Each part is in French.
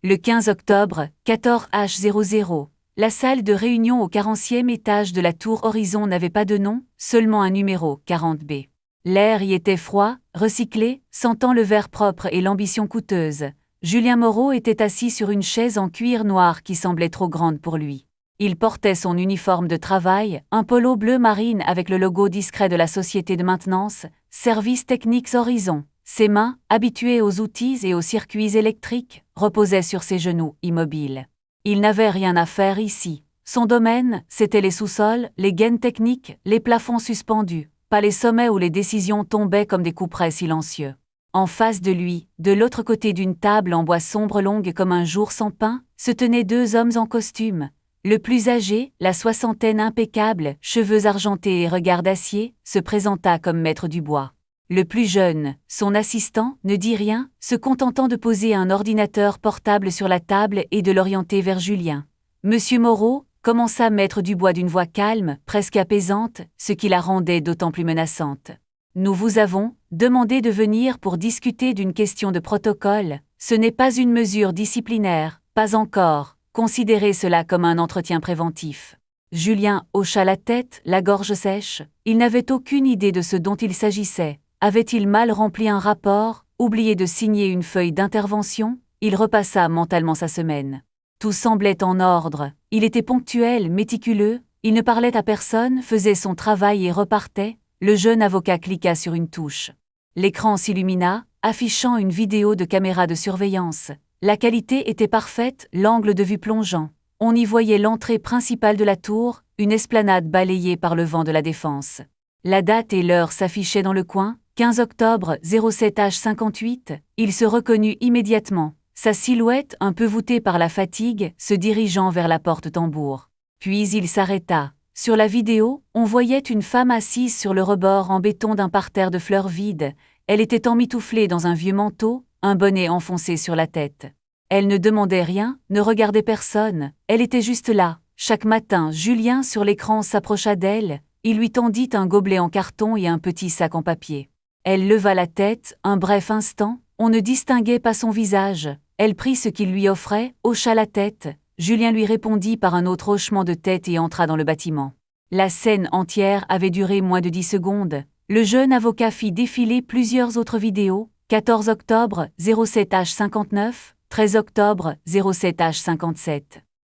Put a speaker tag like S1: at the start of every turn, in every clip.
S1: Le 15 octobre, 14h00, la salle de réunion au 40e étage de la tour Horizon n'avait pas de nom, seulement un numéro, 40B. L'air y était froid, recyclé, sentant le verre propre et l'ambition coûteuse. Julien Moreau était assis sur une chaise en cuir noir qui semblait trop grande pour lui. Il portait son uniforme de travail, un polo bleu marine avec le logo discret de la société de maintenance, Services Techniques Horizon. Ses mains, habituées aux outils et aux circuits électriques, reposaient sur ses genoux, immobiles. Il n'avait rien à faire ici. Son domaine, c'étaient les sous-sols, les gaines techniques, les plafonds suspendus, pas les sommets où les décisions tombaient comme des couperets silencieux. En face de lui, de l'autre côté d'une table en bois sombre longue comme un jour sans pain, se tenaient deux hommes en costume. Le plus âgé, la soixantaine impeccable, cheveux argentés et regard d'acier, se présenta comme maître du bois. Le plus jeune, son assistant, ne dit rien, se contentant de poser un ordinateur portable sur la table et de l'orienter vers Julien. Monsieur Moreau, commença maître Dubois d'une voix calme, presque apaisante, ce qui la rendait d'autant plus menaçante. Nous vous avons demandé de venir pour discuter d'une question de protocole. Ce n'est pas une mesure disciplinaire, pas encore. Considérez cela comme un entretien préventif. Julien hocha la tête, la gorge sèche. Il n'avait aucune idée de ce dont il s'agissait. Avait-il mal rempli un rapport, oublié de signer une feuille d'intervention? Il repassa mentalement sa semaine. Tout semblait en ordre. Il était ponctuel, méticuleux. Il ne parlait à personne, faisait son travail et repartait. Le jeune avocat cliqua sur une touche. L'écran s'illumina, affichant une vidéo de caméra de surveillance. La qualité était parfaite, l'angle de vue plongeant. On y voyait l'entrée principale de la tour, une esplanade balayée par le vent de la Défense. La date et l'heure s'affichaient dans le coin, 15 octobre 07h58, il se reconnut immédiatement, sa silhouette un peu voûtée par la fatigue, se dirigeant vers la porte-tambour. Puis il s'arrêta. Sur la vidéo, on voyait une femme assise sur le rebord en béton d'un parterre de fleurs vides. Elle était emmitouflée dans un vieux manteau, un bonnet enfoncé sur la tête. Elle ne demandait rien, ne regardait personne, elle était juste là. Chaque matin, Julien sur l'écran s'approcha d'elle, il lui tendit un gobelet en carton et un petit sac en papier. Elle leva la tête, un bref instant, on ne distinguait pas son visage. Elle prit ce qu'il lui offrait, hocha la tête. Julien lui répondit par un autre hochement de tête et entra dans le bâtiment. La scène entière avait duré moins de 10 secondes. Le jeune avocat fit défiler plusieurs autres vidéos, 14 octobre 07h59, 13 octobre 07h57.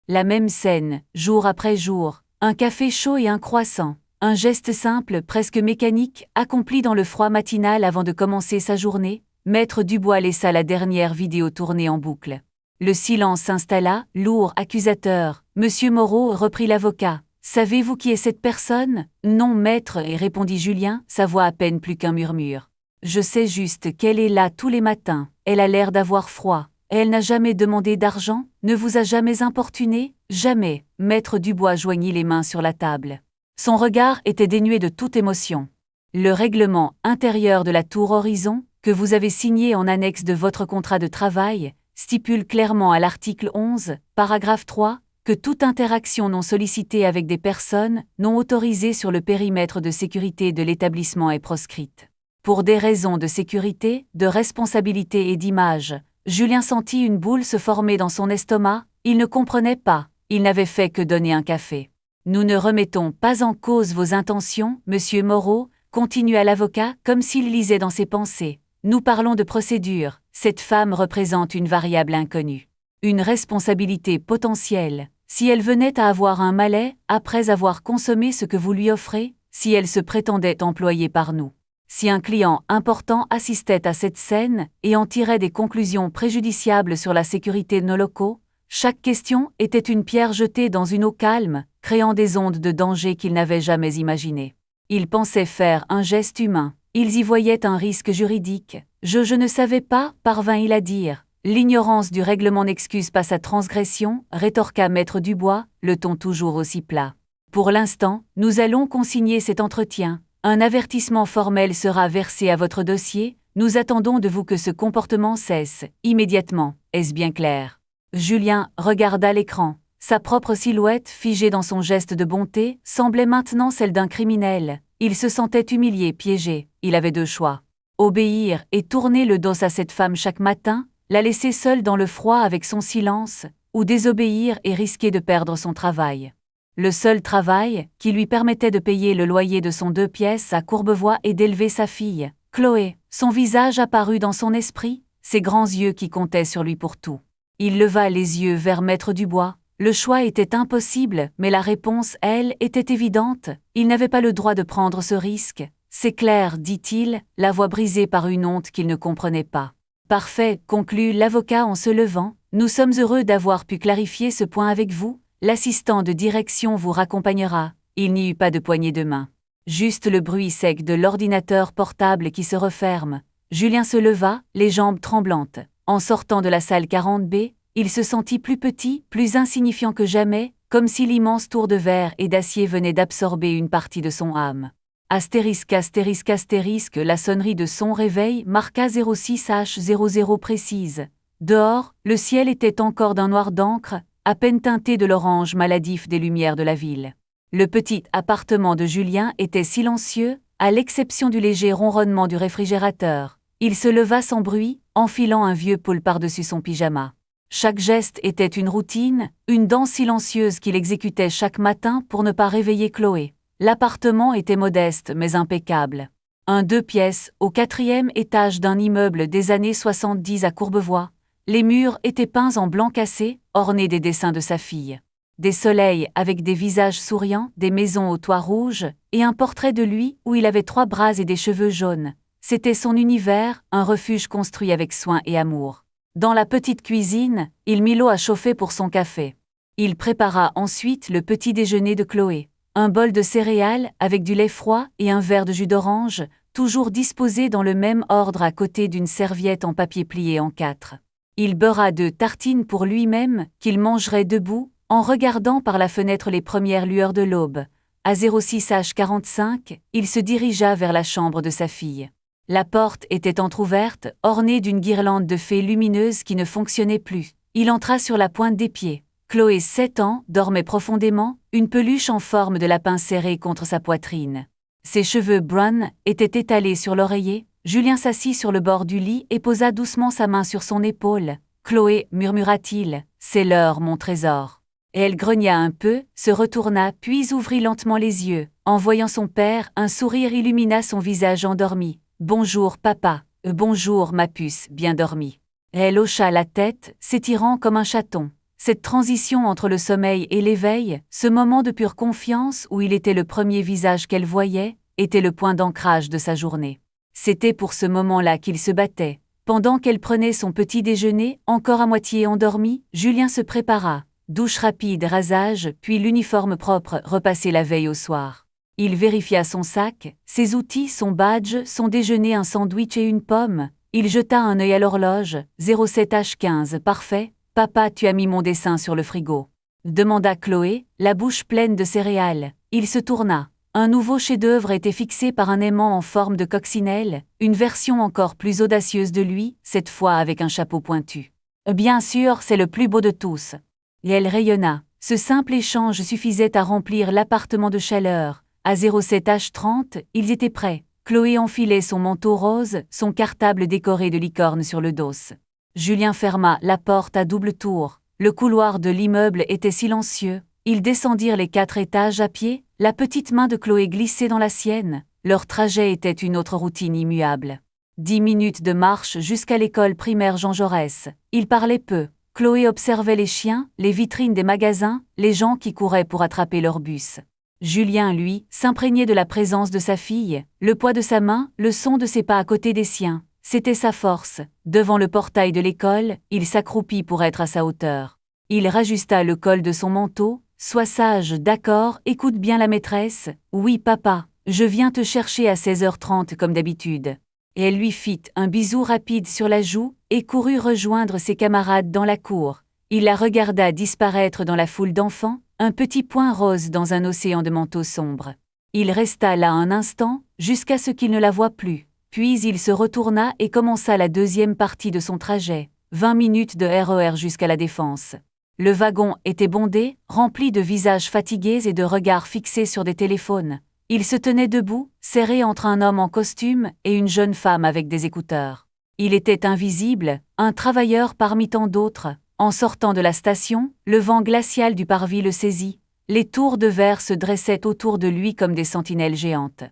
S1: La même scène, jour après jour, un café chaud et un croissant. Un geste simple, presque mécanique, accompli dans le froid matinal avant de commencer sa journée, maître Dubois laissa la dernière vidéo tourner en boucle. Le silence s'installa, lourd, accusateur. Monsieur Moreau, reprit l'avocat. Savez-vous qui est cette personne? Non, maître, répondit Julien, sa voix à peine plus qu'un murmure. Je sais juste qu'elle est là tous les matins. Elle a l'air d'avoir froid. Elle n'a jamais demandé d'argent, ne vous a jamais importuné? Jamais. Maître Dubois joignit les mains sur la table. Son regard était dénué de toute émotion. Le règlement intérieur de la tour Horizon, que vous avez signé en annexe de votre contrat de travail, stipule clairement à l'article 11, paragraphe 3, que toute interaction non sollicitée avec des personnes non autorisées sur le périmètre de sécurité de l'établissement est proscrite. Pour des raisons de sécurité, de responsabilité et d'image, Julien sentit une boule se former dans son estomac, il ne comprenait pas, il n'avait fait que donner un café. Nous ne remettons pas en cause vos intentions, monsieur Moreau, continua l'avocat comme s'il lisait dans ses pensées. Nous parlons de procédure, cette femme représente une variable inconnue. Une responsabilité potentielle. Si elle venait à avoir un malais, après avoir consommé ce que vous lui offrez, si elle se prétendait employée par nous. Si un client important assistait à cette scène et en tirait des conclusions préjudiciables sur la sécurité de nos locaux, chaque question était une pierre jetée dans une eau calme, créant des ondes de danger qu'ils n'avaient jamais imaginées. Ils pensaient faire un geste humain. Ils y voyaient un risque juridique. Je ne savais pas, parvint-il à dire. L'ignorance du règlement n'excuse pas sa transgression, rétorqua maître Dubois, le ton toujours aussi plat. Pour l'instant, nous allons consigner cet entretien. Un avertissement formel sera versé à votre dossier. Nous attendons de vous que ce comportement cesse, immédiatement. Est-ce bien clair? Julien regarda l'écran. Sa propre silhouette, figée dans son geste de bonté, semblait maintenant celle d'un criminel. Il se sentait humilié, piégé. Il avait deux choix. Obéir et tourner le dos à cette femme chaque matin. la laisser seule dans le froid avec son silence, ou désobéir et risquer de perdre son travail. Le seul travail, qui lui permettait de payer le loyer de son 2 pièces à Courbevoie et d'élever sa fille, Chloé, son visage apparut dans son esprit, ses grands yeux qui comptaient sur lui pour tout. Il leva les yeux vers Maître Dubois. Le choix était impossible, mais la réponse, elle, était évidente. Il n'avait pas le droit de prendre ce risque. C'est clair, dit-il, la voix brisée par une honte qu'il ne comprenait pas. Parfait, conclut l'avocat en se levant. Nous sommes heureux d'avoir pu clarifier ce point avec vous. L'assistant de direction vous raccompagnera. Il n'y eut pas de poignée de main. Juste le bruit sec de l'ordinateur portable qui se referme. Julien se leva, les jambes tremblantes. En sortant de la salle 40B, il se sentit plus petit, plus insignifiant que jamais, comme si l'immense tour de verre et d'acier venait d'absorber une partie de son âme. Astérisque, astérisque, astérisque, la sonnerie de son réveil marqua 06H00 précise. Dehors, le ciel était encore d'un noir d'encre, à peine teinté de l'orange maladif des lumières de la ville. Le petit appartement de Julien était silencieux, à l'exception du léger ronronnement du réfrigérateur. Il se leva sans bruit, enfilant un vieux pull par-dessus son pyjama. Chaque geste était une routine, une danse silencieuse qu'il exécutait chaque matin pour ne pas réveiller Chloé. L'appartement était modeste mais impeccable. Un 2 pièces, au 4e étage d'un immeuble des années 70 à Courbevoie. Les murs étaient peints en blanc cassé, ornés des dessins de sa fille. Des soleils avec des visages souriants, des maisons au toit rouge, et un portrait de lui où il avait 3 bras et des cheveux jaunes. C'était son univers, un refuge construit avec soin et amour. Dans la petite cuisine, il mit l'eau à chauffer pour son café. Il prépara ensuite le petit déjeuner de Chloé. Un bol de céréales avec du lait froid et un verre de jus d'orange, toujours disposé dans le même ordre à côté d'une serviette en papier plié en 4. Il beurra 2 tartines pour lui-même, qu'il mangerait debout, en regardant par la fenêtre les premières lueurs de l'aube. À 06H45, il se dirigea vers la chambre de sa fille. La porte était entr'ouverte, ornée d'une guirlande de fées lumineuses qui ne fonctionnait plus. Il entra sur la pointe des pieds. Chloé, 7 ans, dormait profondément, une peluche en forme de lapin serrée contre sa poitrine. Ses cheveux bruns étaient étalés sur l'oreiller. Julien s'assit sur le bord du lit et posa doucement sa main sur son épaule. « Chloé, murmura-t-il, c'est l'heure, mon trésor. » Et elle grogna un peu, se retourna puis ouvrit lentement les yeux. En voyant son père, un sourire illumina son visage endormi. « Bonjour, papa. Bonjour, ma puce, bien dormie. » Elle hocha la tête, s'étirant comme un chaton. Cette transition entre le sommeil et l'éveil, ce moment de pure confiance où il était le premier visage qu'elle voyait, était le point d'ancrage de sa journée. C'était pour ce moment-là qu'il se battait. Pendant qu'elle prenait son petit déjeuner, encore à moitié endormi, Julien se prépara. Douche rapide, rasage, puis l'uniforme propre repassé la veille au soir. Il vérifia son sac, ses outils, son badge, son déjeuner, un sandwich et une pomme. Il jeta un œil à l'horloge. 07H15, parfait. Papa, tu as mis mon dessin sur le frigo. Demanda Chloé, la bouche pleine de céréales. Il se tourna. Un nouveau chef-d'œuvre était fixé par un aimant en forme de coccinelle, une version encore plus audacieuse de lui, cette fois avec un chapeau pointu. Bien sûr, c'est le plus beau de tous. Et elle rayonna. Ce simple échange suffisait à remplir l'appartement de chaleur. À 07H30, ils étaient prêts. Chloé enfilait son manteau rose, son cartable décoré de licornes sur le dos. Julien ferma la porte à double tour. Le couloir de l'immeuble était silencieux. Ils descendirent les 4 étages à pied, la petite main de Chloé glissait dans la sienne. Leur trajet était une autre routine immuable. 10 minutes de marche jusqu'à l'école primaire Jean Jaurès. Ils parlaient peu. Chloé observait les chiens, les vitrines des magasins, les gens qui couraient pour attraper leur bus. Julien, lui, s'imprégnait de la présence de sa fille, le poids de sa main, le son de ses pas à côté des siens. C'était sa force. Devant le portail de l'école, il s'accroupit pour être à sa hauteur. Il rajusta le col de son manteau. « Sois sage, d'accord, écoute bien la maîtresse. Oui, papa, je viens te chercher à 16h30 comme d'habitude. » Et elle lui fit un bisou rapide sur la joue et courut rejoindre ses camarades dans la cour. Il la regarda disparaître dans la foule d'enfants, un petit point rose dans un océan de manteaux sombres. Il resta là un instant, jusqu'à ce qu'il ne la voie plus. Puis il se retourna et commença la deuxième partie de son trajet, 20 minutes de RER jusqu'à la Défense. Le wagon était bondé, rempli de visages fatigués et de regards fixés sur des téléphones. Il se tenait debout, serré entre un homme en costume et une jeune femme avec des écouteurs. Il était invisible, un travailleur parmi tant d'autres. En sortant de la station, le vent glacial du parvis le saisit. Les tours de verre se dressaient autour de lui comme des sentinelles géantes.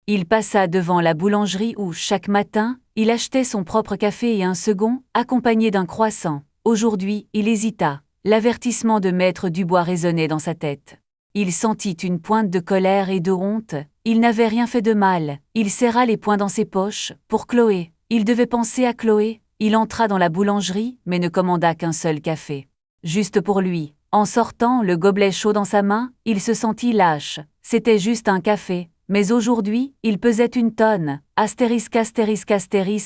S1: Il passa devant la boulangerie où, chaque matin, il achetait son propre café et un second, accompagné d'un croissant. Aujourd'hui, il hésita. L'avertissement de Maître Dubois résonnait dans sa tête. Il sentit une pointe de colère et de honte. Il n'avait rien fait de mal. Il serra les poings dans ses poches. Pour Chloé. Il devait penser à Chloé. Il entra dans la boulangerie, mais ne commanda qu'un seul café. Juste pour lui. En sortant, le gobelet chaud dans sa main, il se sentit lâche. C'était juste un café. Mais aujourd'hui, il pesait une tonne. Astérisque,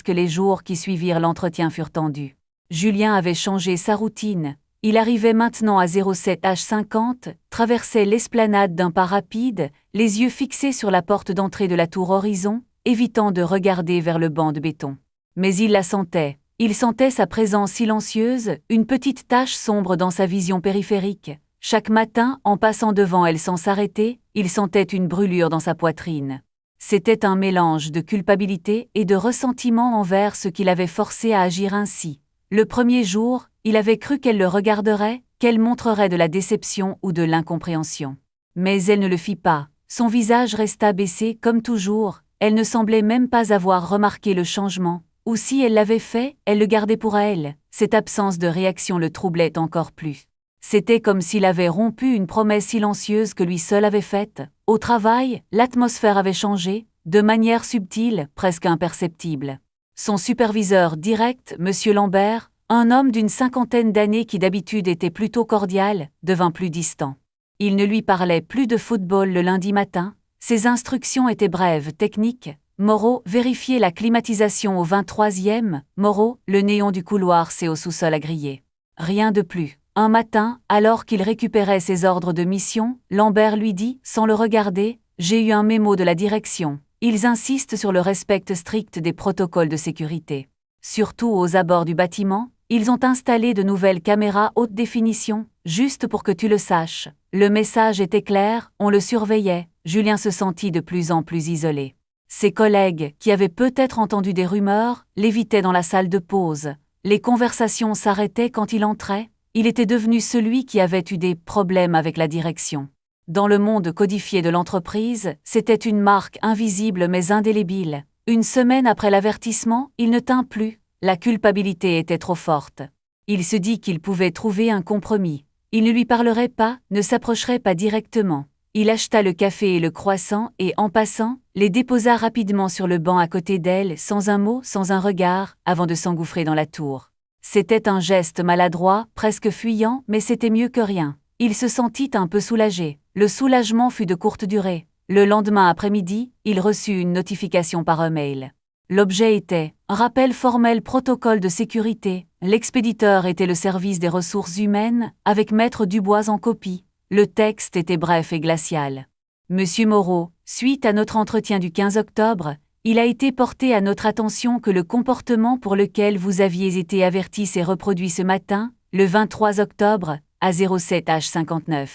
S1: les jours qui suivirent l'entretien furent tendus. Julien avait changé sa routine. Il arrivait maintenant à 07h50, traversait l'esplanade d'un pas rapide, les yeux fixés sur la porte d'entrée de la tour Horizon, évitant de regarder vers le banc de béton. Mais il la sentait. Il sentait sa présence silencieuse, une petite tache sombre dans sa vision périphérique. Chaque matin, en passant devant elle sans s'arrêter, il sentait une brûlure dans sa poitrine. C'était un mélange de culpabilité et de ressentiment envers ce qui l'avait forcé à agir ainsi. Le premier jour, il avait cru qu'elle le regarderait, qu'elle montrerait de la déception ou de l'incompréhension. Mais elle ne le fit pas. Son visage resta baissé comme toujours, elle ne semblait même pas avoir remarqué le changement. Ou si elle l'avait fait, elle le gardait pour elle. Cette absence de réaction le troublait encore plus. C'était comme s'il avait rompu une promesse silencieuse que lui seul avait faite. Au travail, l'atmosphère avait changé, de manière subtile, presque imperceptible. Son superviseur direct, M. Lambert, un homme d'une cinquantaine d'années qui d'habitude était plutôt cordial, devint plus distant. Il ne lui parlait plus de football le lundi matin. Ses instructions étaient brèves, techniques. Moreau, vérifier la climatisation au 23e. Moreau, le néon du couloir c'est au sous-sol à griller. Rien de plus. Un matin, alors qu'il récupérait ses ordres de mission, Lambert lui dit, sans le regarder, « J'ai eu un mémo de la direction. Ils insistent sur le respect strict des protocoles de sécurité. Surtout aux abords du bâtiment, ils ont installé de nouvelles caméras haute définition, juste pour que tu le saches. » Le message était clair, on le surveillait. Julien se sentit de plus en plus isolé. Ses collègues, qui avaient peut-être entendu des rumeurs, l'évitaient dans la salle de pause. Les conversations s'arrêtaient quand il entrait. Il était devenu celui qui avait eu des problèmes avec la direction. Dans le monde codifié de l'entreprise, c'était une marque invisible mais indélébile. Une semaine après l'avertissement, il ne tint plus. La culpabilité était trop forte. Il se dit qu'il pouvait trouver un compromis. Il ne lui parlerait pas, ne s'approcherait pas directement. Il acheta le café et le croissant et, en passant, les déposa rapidement sur le banc à côté d'elle, sans un mot, sans un regard, avant de s'engouffrer dans la tour. C'était un geste maladroit, presque fuyant, mais c'était mieux que rien. Il se sentit un peu soulagé. Le soulagement fut de courte durée. Le lendemain après-midi, il reçut une notification par email. L'objet était « Rappel formel protocole de sécurité ». L'expéditeur était le service des ressources humaines, avec Maître Dubois en copie. Le texte était bref et glacial. Monsieur Moreau, suite à notre entretien du 15 octobre, il a été porté à notre attention que le comportement pour lequel vous aviez été averti s'est reproduit ce matin, le 23 octobre, à 07h59.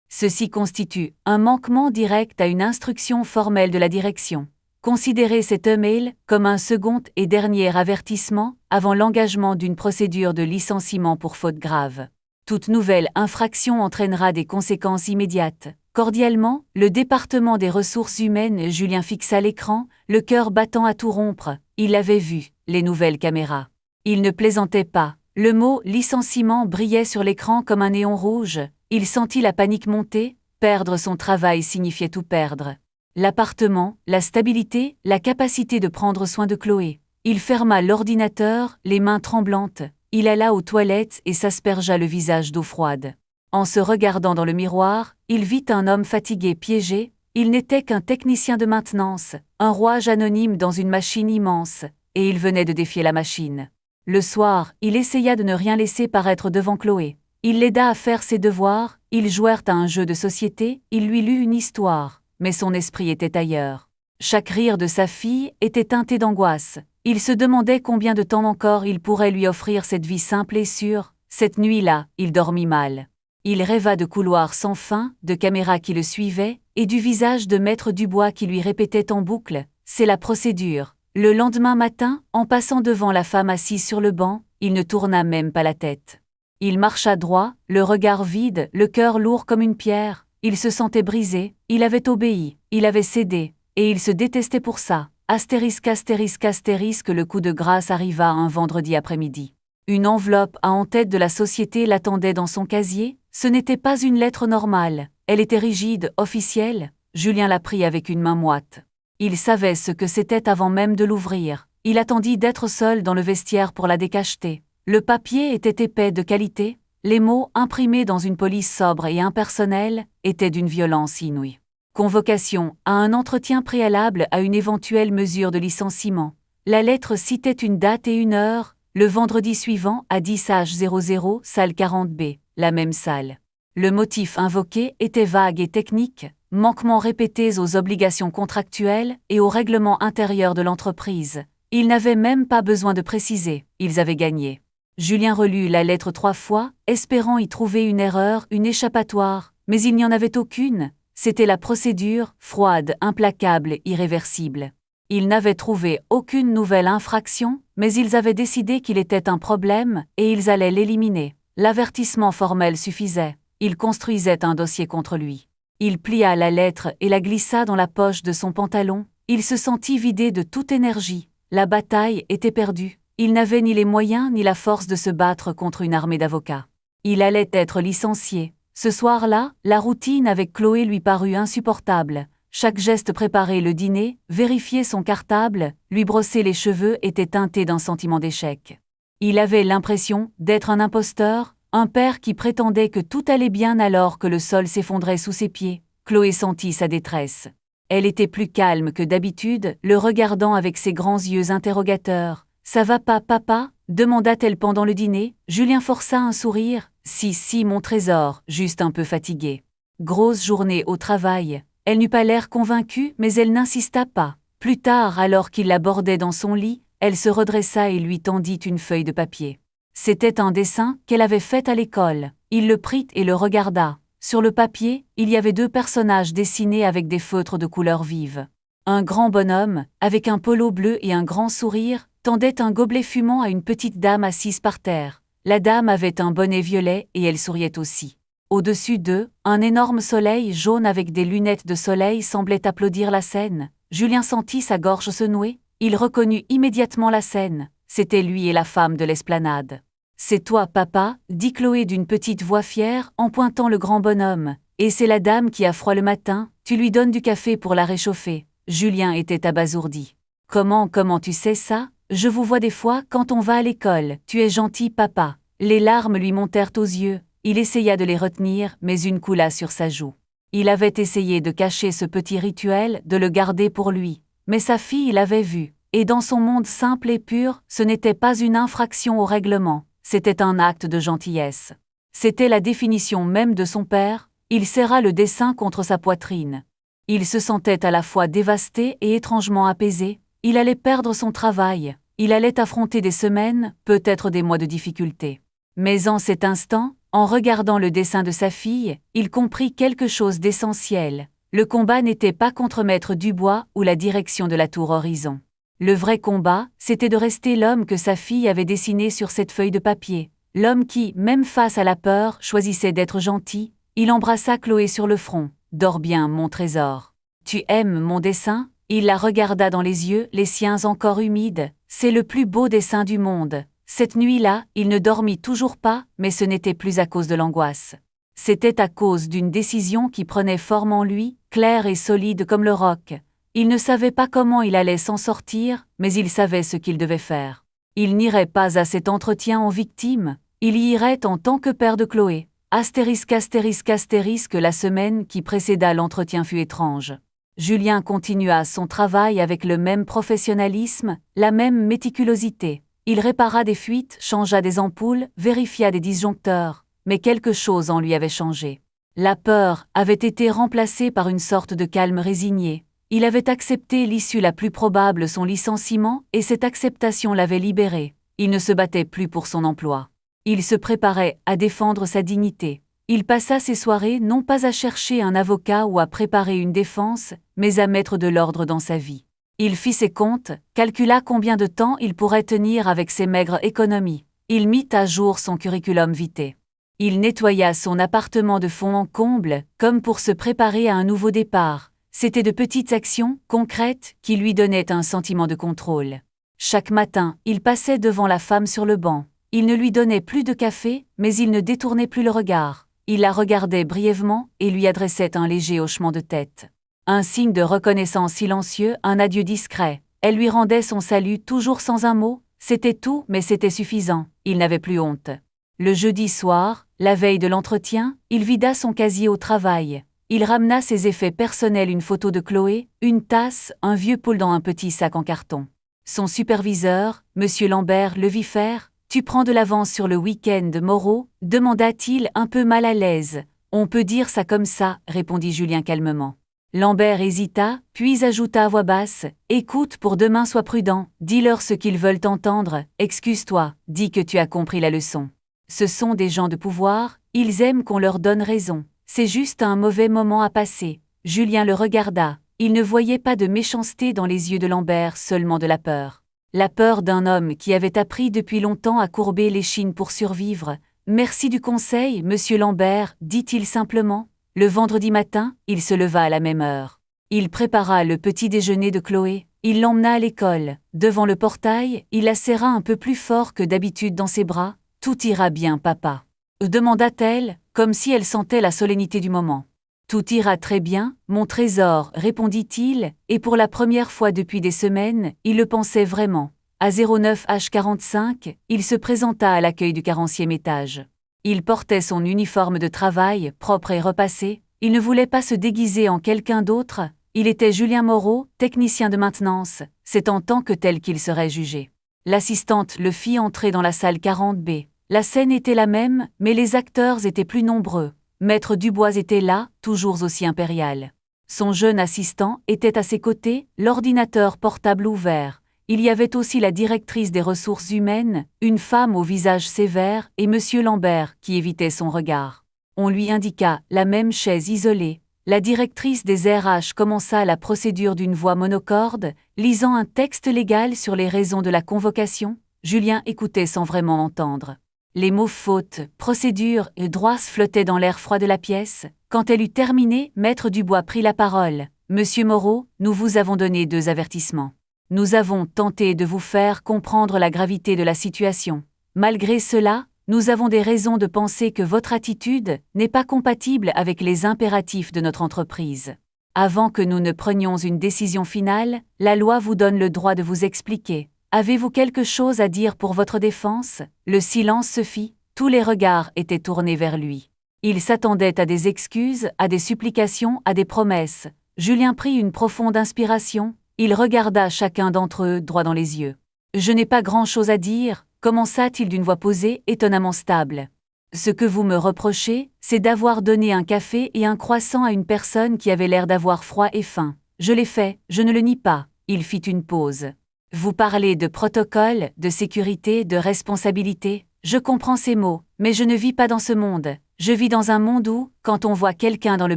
S1: Ceci constitue un manquement direct à une instruction formelle de la direction. Considérez cet email comme un second et dernier avertissement avant l'engagement d'une procédure de licenciement pour faute grave. Toute nouvelle infraction entraînera des conséquences immédiates. Cordialement, le département des ressources humaines. Julien fixa l'écran, le cœur battant à tout rompre. Il avait vu les nouvelles caméras. Il ne plaisantait pas. Le mot « licenciement » brillait sur l'écran comme un néon rouge. Il sentit la panique monter. Perdre son travail signifiait tout perdre. L'appartement, la stabilité, la capacité de prendre soin de Chloé. Il ferma l'ordinateur, les mains tremblantes. Il alla aux toilettes et s'aspergea le visage d'eau froide. En se regardant dans le miroir, il vit un homme fatigué piégé. Il n'était qu'un technicien de maintenance, un rouage anonyme dans une machine immense, et il venait de défier la machine. Le soir, il essaya de ne rien laisser paraître devant Chloé. Il l'aida à faire ses devoirs, ils jouèrent à un jeu de société, il lui lut une histoire, mais son esprit était ailleurs. Chaque rire de sa fille était teinté d'angoisse. Il se demandait combien de temps encore il pourrait lui offrir cette vie simple et sûre. Cette nuit-là, il dormit mal. Il rêva de couloirs sans fin, de caméras qui le suivaient, et du visage de Maître Dubois qui lui répétait en boucle « C'est la procédure, Le lendemain matin, en passant devant la femme assise sur le banc, il ne tourna même pas la tête. Il marcha droit, le regard vide, le cœur lourd comme une pierre. Il se sentait brisé, il avait obéi, il avait cédé, et il se détestait pour ça. Astérisque, astérisque, astérisque, le coup de grâce arriva un vendredi après-midi. Une enveloppe à en tête de la société l'attendait dans son casier. Ce n'était pas une lettre normale, elle était rigide, officielle. Julien la prit avec une main moite. Il savait ce que c'était avant même de l'ouvrir. Il attendit d'être seul dans le vestiaire pour la décacheter. Le papier était épais de qualité, les mots, imprimés dans une police sobre et impersonnelle, étaient d'une violence inouïe. Convocation à un entretien préalable à une éventuelle mesure de licenciement. La lettre citait une date et une heure, le vendredi suivant à 10h00, salle 40B, la même salle. Le motif invoqué était vague et technique, manquements répétés aux obligations contractuelles et au règlement intérieur de l'entreprise. Ils n'avaient même pas besoin de préciser, ils avaient gagné. Julien relut la lettre 3 fois, espérant y trouver une erreur, une échappatoire, mais il n'y en avait aucune. C'était la procédure, froide, implacable, irréversible. Ils n'avaient trouvé aucune nouvelle infraction, mais ils avaient décidé qu'il était un problème, et ils allaient l'éliminer. L'avertissement formel suffisait. Ils construisaient un dossier contre lui. Il plia la lettre et la glissa dans la poche de son pantalon. Il se sentit vidé de toute énergie. La bataille était perdue. Il n'avait ni les moyens ni la force de se battre contre une armée d'avocats. Il allait être licencié. Ce soir-là, la routine avec Chloé lui parut insupportable. Chaque geste préparer le dîner, vérifier son cartable, lui brosser les cheveux était teinté d'un sentiment d'échec. Il avait l'impression d'être un imposteur, un père qui prétendait que tout allait bien alors que le sol s'effondrait sous ses pieds. Chloé sentit sa détresse. Elle était plus calme que d'habitude, le regardant avec ses grands yeux interrogateurs. « Ça va pas, papa ?» demanda-t-elle pendant le dîner. Julien força un sourire. « Si, mon trésor, juste un peu fatigué. » Grosse journée au travail. Elle n'eut pas l'air convaincue, mais elle n'insista pas. Plus tard, alors qu'il l'abordait dans son lit, elle se redressa et lui tendit une feuille de papier. C'était un dessin qu'elle avait fait à l'école. Il le prit et le regarda. Sur le papier, il y avait 2 personnages dessinés avec des feutres de couleurs vives. Un grand bonhomme, avec un polo bleu et un grand sourire, tendait un gobelet fumant à une petite dame assise par terre. La dame avait un bonnet violet et elle souriait aussi. Au-dessus d'eux, un énorme soleil jaune avec des lunettes de soleil semblait applaudir la scène. Julien sentit sa gorge se nouer. Il reconnut immédiatement la scène. C'était lui et la femme de l'esplanade. « C'est toi, papa » dit Chloé d'une petite voix fière en pointant le grand bonhomme. « Et c'est la dame qui a froid le matin, tu lui donnes du café pour la réchauffer. » Julien était abasourdi. « Comment tu sais ça ? Je vous vois des fois quand on va à l'école. Tu es gentil, papa. » Les larmes lui montèrent aux yeux. Il essaya de les retenir, mais une coula sur sa joue. Il avait essayé de cacher ce petit rituel, de le garder pour lui. Mais sa fille l'avait vu. Et dans son monde simple et pur, ce n'était pas une infraction au règlement, c'était un acte de gentillesse. C'était la définition même de son père. Il serra le dessin contre sa poitrine. Il se sentait à la fois dévasté et étrangement apaisé. Il allait perdre son travail. Il allait affronter des semaines, peut-être des mois de difficultés. Mais en cet instant, en regardant le dessin de sa fille, il comprit quelque chose d'essentiel. Le combat n'était pas contre Maître Dubois ou la direction de la Tour Horizon. Le vrai combat, c'était de rester l'homme que sa fille avait dessiné sur cette feuille de papier. L'homme qui, même face à la peur, choisissait d'être gentil. Il embrassa Chloé sur le front. « Dors bien, mon trésor. Tu aimes mon dessin ?» Il la regarda dans les yeux, les siens encore humides. « C'est le plus beau dessin du monde. » Cette nuit-là, il ne dormit toujours pas, mais ce n'était plus à cause de l'angoisse. C'était à cause d'une décision qui prenait forme en lui, claire et solide comme le roc. Il ne savait pas comment il allait s'en sortir, mais il savait ce qu'il devait faire. Il n'irait pas à cet entretien en victime, il y irait en tant que père de Chloé. Astérisque, astérisque, astérisque, la semaine qui précéda l'entretien fut étrange. Julien continua son travail avec le même professionnalisme, la même méticulosité. Il répara des fuites, changea des ampoules, vérifia des disjoncteurs, mais quelque chose en lui avait changé. La peur avait été remplacée par une sorte de calme résigné. Il avait accepté l'issue la plus probable, son licenciement, et cette acceptation l'avait libéré. Il ne se battait plus pour son emploi. Il se préparait à défendre sa dignité. Il passa ses soirées non pas à chercher un avocat ou à préparer une défense, mais à mettre de l'ordre dans sa vie. Il fit ses comptes, calcula combien de temps il pourrait tenir avec ses maigres économies. Il mit à jour son curriculum vitae. Il nettoya son appartement de fond en comble, comme pour se préparer à un nouveau départ. C'étaient de petites actions, concrètes, qui lui donnaient un sentiment de contrôle. Chaque matin, il passait devant la femme sur le banc. Il ne lui donnait plus de café, mais il ne détournait plus le regard. Il la regardait brièvement et lui adressait un léger hochement de tête. Un signe de reconnaissance silencieux, un adieu discret. Elle lui rendait son salut toujours sans un mot. C'était tout, mais c'était suffisant. Il n'avait plus honte. Le jeudi soir, la veille de l'entretien, il vida son casier au travail. Il ramena ses effets personnels, une photo de Chloé, une tasse, un vieux pull dans un petit sac en carton. Son superviseur, M. Lambert, le vit faire. « Tu prends de l'avance sur le week-end, Moreau ?» demanda-t-il un peu mal à l'aise. « On peut dire ça comme ça », répondit Julien calmement. Lambert hésita, puis ajouta à voix basse, « Écoute, pour demain sois prudent, dis-leur ce qu'ils veulent entendre, excuse-toi, dis que tu as compris la leçon. Ce sont des gens de pouvoir, ils aiment qu'on leur donne raison. C'est juste un mauvais moment à passer. » Julien le regarda. Il ne voyait pas de méchanceté dans les yeux de Lambert, seulement de la peur. La peur d'un homme qui avait appris depuis longtemps à courber l'échine pour survivre. « Merci du conseil, monsieur Lambert, dit-il simplement. Le vendredi matin, il se leva à la même heure. Il prépara le petit déjeuner de Chloé, il l'emmena à l'école. Devant le portail, il la serra un peu plus fort que d'habitude dans ses bras. « Tout ira bien, papa ?» demanda-t-elle, comme si elle sentait la solennité du moment. « Tout ira très bien, mon trésor, » répondit-il, et pour la première fois depuis des semaines, il le pensait vraiment. À 09h45, il se présenta à l'accueil du 40e étage. Il portait son uniforme de travail, propre et repassé. Il ne voulait pas se déguiser en quelqu'un d'autre. Il était Julien Moreau, technicien de maintenance. C'est en tant que tel qu'il serait jugé. L'assistante le fit entrer dans la salle 40B. La scène était la même, mais les acteurs étaient plus nombreux. Maître Dubois était là, toujours aussi impérial. Son jeune assistant était à ses côtés, l'ordinateur portable ouvert. Il y avait aussi la directrice des ressources humaines, une femme au visage sévère, et M. Lambert, qui évitait son regard. On lui indiqua la même chaise isolée. La directrice des RH commença la procédure d'une voix monocorde, lisant un texte légal sur les raisons de la convocation. Julien écoutait sans vraiment entendre. Les mots faute, procédure et droits flottaient dans l'air froid de la pièce. Quand elle eut terminé, Maître Dubois prit la parole. « Monsieur Moreau, nous vous avons donné 2 avertissements. Nous avons tenté de vous faire comprendre la gravité de la situation. Malgré cela, nous avons des raisons de penser que votre attitude n'est pas compatible avec les impératifs de notre entreprise. Avant que nous ne prenions une décision finale, la loi vous donne le droit de vous expliquer. Avez-vous quelque chose à dire pour votre défense ?» Le silence se fit, tous les regards étaient tournés vers lui. Il s'attendait à des excuses, à des supplications, à des promesses. Julien prit une profonde inspiration, il regarda chacun d'entre eux droit dans les yeux. « Je n'ai pas grand-chose à dire », commença-t-il d'une voix posée, étonnamment stable. « Ce que vous me reprochez, c'est d'avoir donné un café et un croissant à une personne qui avait l'air d'avoir froid et faim. Je l'ai fait, je ne le nie pas. » Il fit une pause. « Vous parlez de protocole, de sécurité, de responsabilité. Je comprends ces mots, mais je ne vis pas dans ce monde. Je vis dans un monde où, quand on voit quelqu'un dans le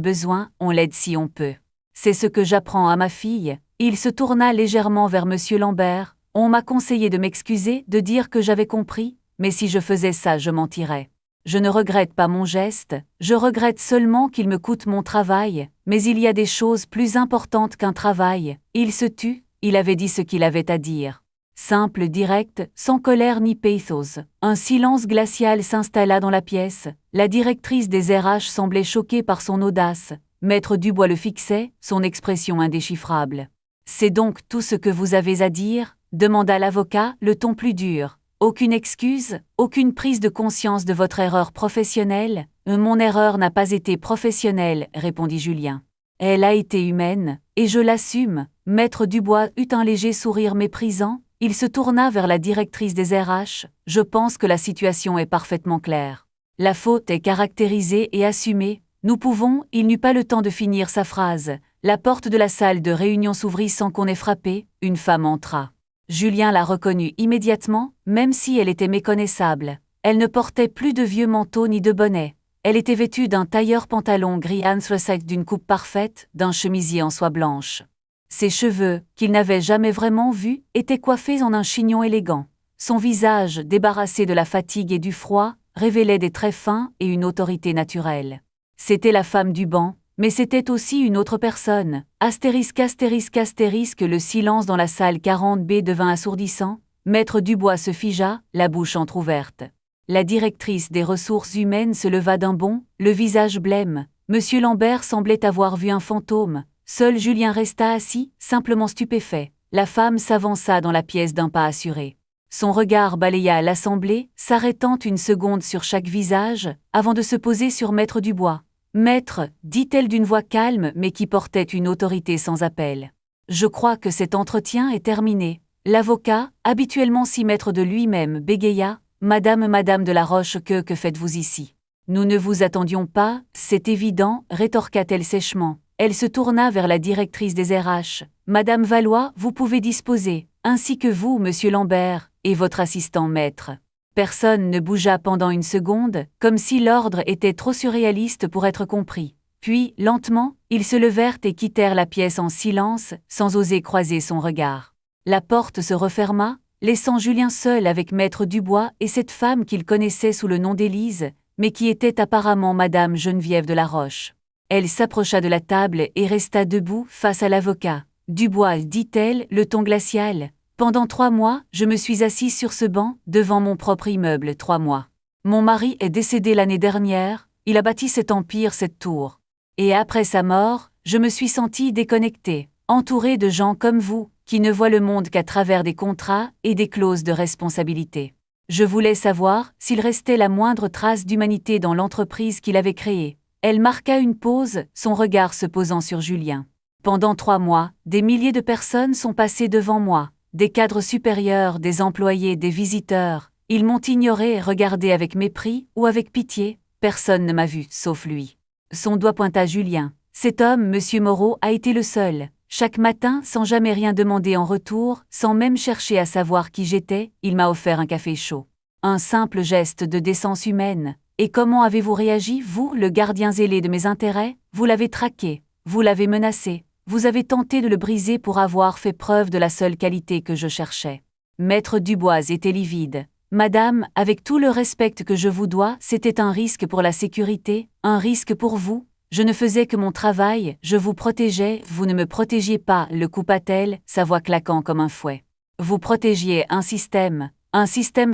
S1: besoin, on l'aide si on peut. C'est ce que j'apprends à ma fille. » Il se tourna légèrement vers M. Lambert. « On m'a conseillé de m'excuser, de dire que j'avais compris, mais si je faisais ça, je mentirais. Je ne regrette pas mon geste, je regrette seulement qu'il me coûte mon travail, mais il y a des choses plus importantes qu'un travail. » Il se tut, il avait dit ce qu'il avait à dire. Simple, direct, sans colère ni pathos. Un silence glacial s'installa dans la pièce. La directrice des RH semblait choquée par son audace. Maître Dubois le fixait, son expression indéchiffrable. « C'est donc tout ce que vous avez à dire ?» demanda l'avocat, le ton plus dur. « Aucune excuse, aucune prise de conscience de votre erreur professionnelle ?»« Mon erreur n'a pas été professionnelle, » répondit Julien. « Elle a été humaine, et je l'assume. » Maître Dubois eut un léger sourire méprisant. Il se tourna vers la directrice des RH. « Je pense que la situation est parfaitement claire. La faute est caractérisée et assumée. Nous pouvons… » Il n'eut pas le temps de finir sa phrase. La porte de la salle de réunion s'ouvrit sans qu'on ait frappé. Une femme entra. Julien la reconnut immédiatement, même si elle était méconnaissable. Elle ne portait plus de vieux manteau ni de bonnet. Elle était vêtue d'un tailleur pantalon gris anthracite d'une coupe parfaite, d'un chemisier en soie blanche. Ses cheveux, qu'il n'avait jamais vraiment vus, étaient coiffés en un chignon élégant. Son visage, débarrassé de la fatigue et du froid, révélait des traits fins et une autorité naturelle. C'était la femme du banc, mais c'était aussi une autre personne. Astérisque, astérisque, astérisque, le silence dans la salle 40B devint assourdissant. Maître Dubois se figea, la bouche entr'ouverte. La directrice des ressources humaines se leva d'un bond, le visage blême. Monsieur Lambert semblait avoir vu un fantôme. Seul Julien resta assis, simplement stupéfait. La femme s'avança dans la pièce d'un pas assuré. Son regard balaya l'assemblée, s'arrêtant une seconde sur chaque visage, avant de se poser sur Maître Dubois. « Maître, dit-elle d'une voix calme mais qui portait une autorité sans appel. Je crois que cet entretien est terminé. » L'avocat, habituellement si maître de lui-même, bégaya. « Madame de la Roche, que faites-vous ici ? » « Nous ne vous attendions pas, c'est évident, rétorqua-t-elle sèchement. Elle se tourna vers la directrice des RH. « Madame Valois, vous pouvez disposer, ainsi que vous, monsieur Lambert, et votre assistant maître. » Personne ne bougea pendant une seconde, comme si l'ordre était trop surréaliste pour être compris. Puis, lentement, ils se levèrent et quittèrent la pièce en silence, sans oser croiser son regard. La porte se referma, laissant Julien seul avec Maître Dubois et cette femme qu'il connaissait sous le nom d'Élise, mais qui était apparemment Madame Geneviève de la Roche. Elle s'approcha de la table et resta debout face à l'avocat. « Dubois, dit-elle, le ton glacial. Pendant 3 mois, je me suis assise sur ce banc, devant mon propre immeuble, 3 mois. Mon mari est décédé l'année dernière, il a bâti cet empire, cette tour. Et après sa mort, je me suis sentie déconnectée, entourée de gens comme vous, qui ne voient le monde qu'à travers des contrats et des clauses de responsabilité. Je voulais savoir s'il restait la moindre trace d'humanité dans l'entreprise qu'il avait créée. » Elle marqua une pause, son regard se posant sur Julien. « Pendant 3 mois, des milliers de personnes sont passées devant moi. Des cadres supérieurs, des employés, des visiteurs. Ils m'ont ignoré et regardé avec mépris ou avec pitié. Personne ne m'a vu, sauf lui. » Son doigt pointa Julien. « Cet homme, Monsieur Moreau, a été le seul. Chaque matin, sans jamais rien demander en retour, sans même chercher à savoir qui j'étais, il m'a offert un café chaud. Un simple geste de décence humaine. Et comment avez-vous réagi, vous, le gardien zélé de mes intérêts ? Vous l'avez traqué, vous l'avez menacé, vous avez tenté de le briser pour avoir fait preuve de la seule qualité que je cherchais. » Maître Dubois était livide. « Madame, avec tout le respect que je vous dois, c'était un risque pour la sécurité, un risque pour vous. Je ne faisais que mon travail, je vous protégeais, vous ne me protégiez pas, le coupa-t-elle, sa voix claquant comme un fouet. Vous protégiez un système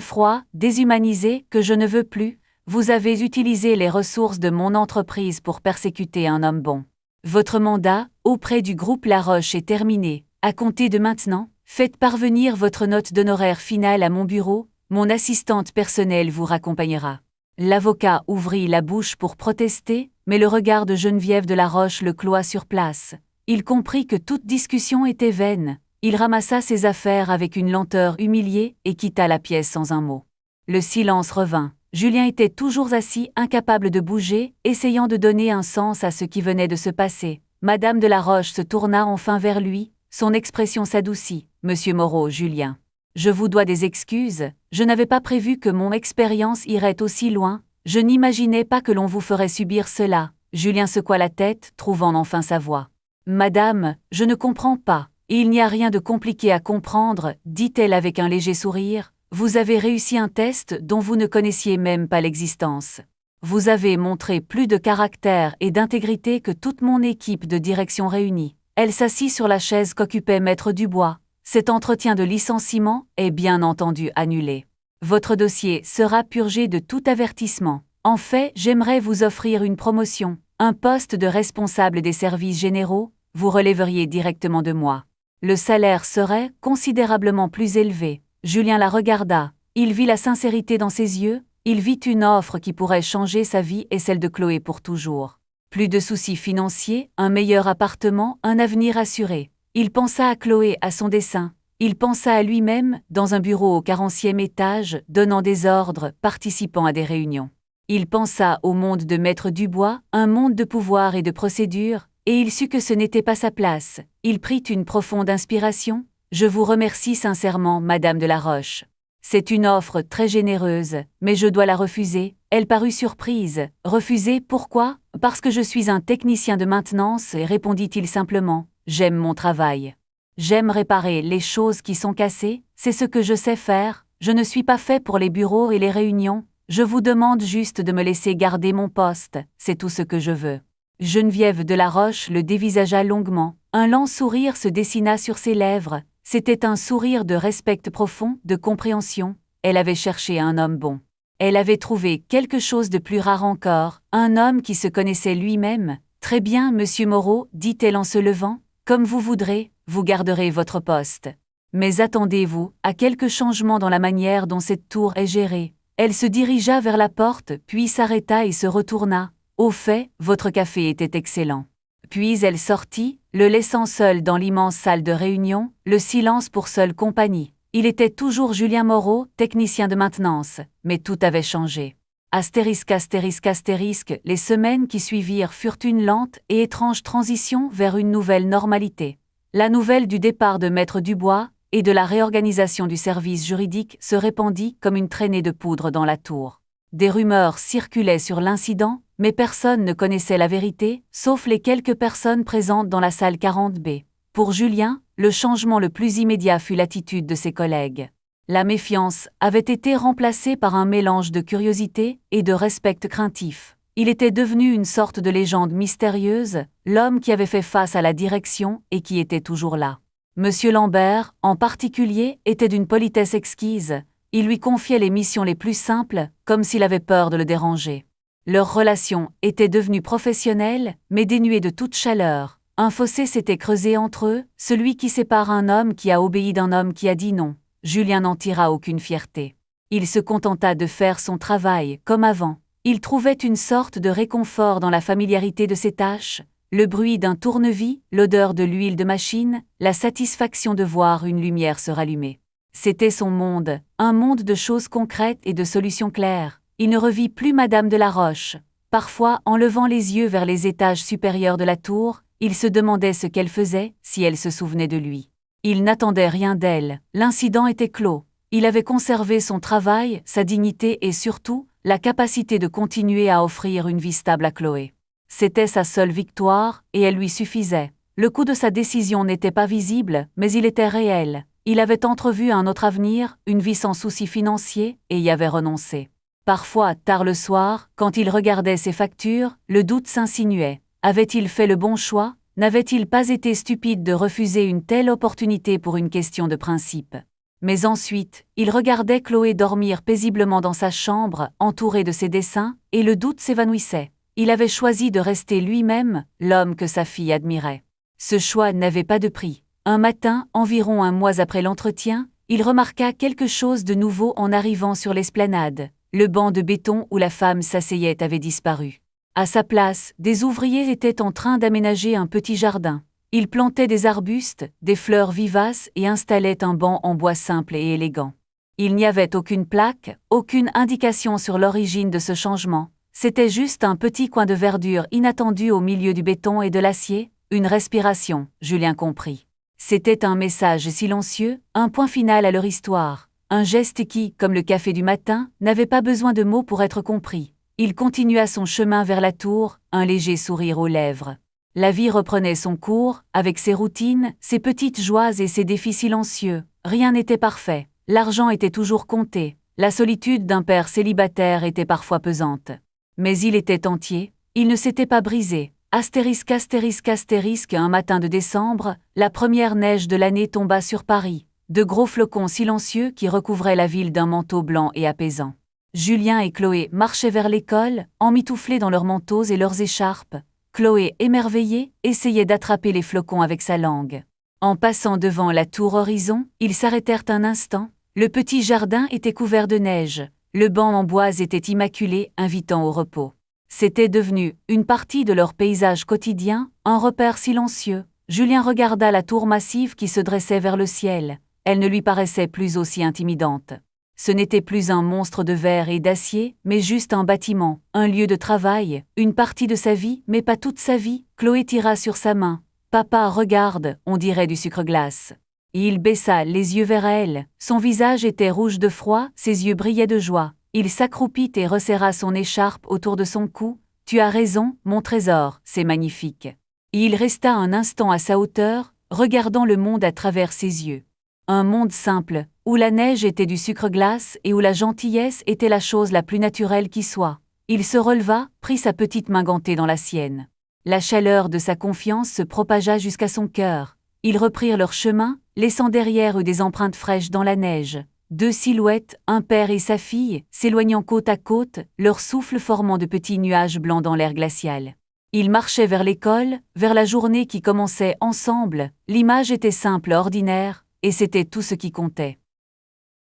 S1: froid, déshumanisé, que je ne veux plus. Vous avez utilisé les ressources de mon entreprise pour persécuter un homme bon. Votre mandat, auprès du groupe La Roche est terminé. À compter de maintenant, faites parvenir votre note d'honoraire finale à mon bureau, mon assistante personnelle vous raccompagnera. » L'avocat ouvrit la bouche pour protester, mais le regard de Geneviève de la Roche le cloua sur place. Il comprit que toute discussion était vaine. Il ramassa ses affaires avec une lenteur humiliée et quitta la pièce sans un mot. Le silence revint. Julien était toujours assis, incapable de bouger, essayant de donner un sens à ce qui venait de se passer. Madame de la Roche se tourna enfin vers lui, son expression s'adoucit. « Monsieur Moreau, Julien. Je vous dois des excuses, je n'avais pas prévu que mon expérience irait aussi loin, je n'imaginais pas que l'on vous ferait subir cela. » Julien secoua la tête, trouvant enfin sa voix. « Madame, je ne comprends pas, et il n'y a rien de compliqué à comprendre, » dit-elle avec un léger sourire. « Vous avez réussi un test dont vous ne connaissiez même pas l'existence. Vous avez montré plus de caractère et d'intégrité que toute mon équipe de direction réunie. » Elle s'assit sur la chaise qu'occupait Maître Dubois. « Cet entretien de licenciement est bien entendu annulé. Votre dossier sera purgé de tout avertissement. En fait, j'aimerais vous offrir une promotion, un poste de responsable des services généraux, vous relèveriez directement de moi. Le salaire serait considérablement plus élevé. » Julien la regarda. Il vit la sincérité dans ses yeux, il vit une offre qui pourrait changer sa vie et celle de Chloé pour toujours. Plus de soucis financiers, un meilleur appartement, un avenir assuré. Il pensa à Chloé, à son dessein. Il pensa à lui-même, dans un bureau au 40e étage, donnant des ordres, participant à des réunions. Il pensa au monde de Maître Dubois, un monde de pouvoir et de procédure, et il sut que ce n'était pas sa place. Il prit une profonde inspiration. « Je vous remercie sincèrement, Madame de la Roche. C'est une offre très généreuse, mais je dois la refuser. » Elle parut surprise. « Refuser, pourquoi ? Parce que je suis un technicien de maintenance, répondit-il simplement. J'aime mon travail. J'aime réparer les choses qui sont cassées, c'est ce que je sais faire, je ne suis pas fait pour les bureaux et les réunions, je vous demande juste de me laisser garder mon poste, c'est tout ce que je veux. Geneviève Delaroche le dévisagea longuement, un lent sourire se dessina sur ses lèvres, c'était un sourire de respect profond, de compréhension, elle avait cherché un homme bon. Elle avait trouvé quelque chose de plus rare encore, un homme qui se connaissait lui-même. Très bien, monsieur Moreau, dit-elle en se levant, comme vous voudrez, vous garderez votre poste. Mais attendez-vous à quelque changement dans la manière dont cette tour est gérée. Elle se dirigea vers la porte, puis s'arrêta et se retourna. Au fait, votre café était excellent. Puis elle sortit, le laissant seul dans l'immense salle de réunion, le silence pour seule compagnie. Il était toujours Julien Moreau, technicien de maintenance, mais tout avait changé. Astérisque, astérisque, astérisque, les semaines qui suivirent furent une lente et étrange transition vers une nouvelle normalité. La nouvelle du départ de Maître Dubois et de la réorganisation du service juridique se répandit comme une traînée de poudre dans la tour. Des rumeurs circulaient sur l'incident, mais personne ne connaissait la vérité, sauf les quelques personnes présentes dans la salle 40B. Pour Julien, le changement le plus immédiat fut l'attitude de ses collègues. La méfiance avait été remplacée par un mélange de curiosité et de respect craintif. Il était devenu une sorte de légende mystérieuse, l'homme qui avait fait face à la direction et qui était toujours là. Monsieur Lambert, en particulier, était d'une politesse exquise. Il lui confiait les missions les plus simples, comme s'il avait peur de le déranger. Leur relation était devenue professionnelle, mais dénuée de toute chaleur. Un fossé s'était creusé entre eux, celui qui sépare un homme qui a obéi d'un homme qui a dit non. Julien n'en tira aucune fierté. Il se contenta de faire son travail, comme avant. Il trouvait une sorte de réconfort dans la familiarité de ses tâches, le bruit d'un tournevis, l'odeur de l'huile de machine, la satisfaction de voir une lumière se rallumer. C'était son monde, un monde de choses concrètes et de solutions claires. Il ne revit plus Madame Delaroche. Parfois, en levant les yeux vers les étages supérieurs de la tour, il se demandait ce qu'elle faisait, si elle se souvenait de lui. Il n'attendait rien d'elle, l'incident était clos. Il avait conservé son travail, sa dignité et surtout, la capacité de continuer à offrir une vie stable à Chloé. C'était sa seule victoire, et elle lui suffisait. Le coût de sa décision n'était pas visible, mais il était réel. Il avait entrevu un autre avenir, une vie sans soucis financiers, et y avait renoncé. Parfois, tard le soir, quand il regardait ses factures, le doute s'insinuait. Avait-il fait le bon choix? N'avait-il pas été stupide de refuser une telle opportunité pour une question de principe? Mais ensuite, il regardait Chloé dormir paisiblement dans sa chambre, entourée de ses dessins, et le doute s'évanouissait. Il avait choisi de rester lui-même, l'homme que sa fille admirait. Ce choix n'avait pas de prix. Un matin, environ un mois après l'entretien, il remarqua quelque chose de nouveau en arrivant sur l'esplanade. Le banc de béton où la femme s'asseyait avait disparu. À sa place, des ouvriers étaient en train d'aménager un petit jardin. Ils plantaient des arbustes, des fleurs vivaces et installaient un banc en bois simple et élégant. Il n'y avait aucune plaque, aucune indication sur l'origine de ce changement. C'était juste un petit coin de verdure inattendu au milieu du béton et de l'acier, une respiration, Julien comprit. C'était un message silencieux, un point final à leur histoire. Un geste qui, comme le café du matin, n'avait pas besoin de mots pour être compris. Il continua son chemin vers la tour, un léger sourire aux lèvres. La vie reprenait son cours, avec ses routines, ses petites joies et ses défis silencieux. Rien n'était parfait. L'argent était toujours compté. La solitude d'un père célibataire était parfois pesante. Mais il était entier, il ne s'était pas brisé. Astérisque, astérisque, astérisque, un matin de décembre, la première neige de l'année tomba sur Paris. De gros flocons silencieux qui recouvraient la ville d'un manteau blanc et apaisant. Julien et Chloé marchaient vers l'école, emmitouflés dans leurs manteaux et leurs écharpes. Chloé, émerveillée, essayait d'attraper les flocons avec sa langue. En passant devant la tour Horizon, ils s'arrêtèrent un instant. Le petit jardin était couvert de neige. Le banc en bois était immaculé, invitant au repos. C'était devenu une partie de leur paysage quotidien, un repère silencieux. Julien regarda la tour massive qui se dressait vers le ciel. Elle ne lui paraissait plus aussi intimidante. Ce n'était plus un monstre de verre et d'acier, mais juste un bâtiment, un lieu de travail, une partie de sa vie, mais pas toute sa vie. Chloé tira sur sa main. « Papa, regarde, on dirait du sucre-glace. » Il baissa les yeux vers elle. Son visage était rouge de froid, ses yeux brillaient de joie. Il s'accroupit et resserra son écharpe autour de son cou. « Tu as raison, mon trésor, c'est magnifique. » Et il resta un instant à sa hauteur, regardant le monde à travers ses yeux. Un monde simple, où la neige était du sucre-glace et où la gentillesse était la chose la plus naturelle qui soit. Il se releva, prit sa petite main gantée dans la sienne. La chaleur de sa confiance se propagea jusqu'à son cœur. Ils reprirent leur chemin, laissant derrière eux des empreintes fraîches dans la neige. Deux silhouettes, un père et sa fille, s'éloignant côte à côte, leur souffle formant de petits nuages blancs dans l'air glacial. Ils marchaient vers l'école, vers la journée qui commençait ensemble. L'image était simple, ordinaire, et c'était tout ce qui comptait.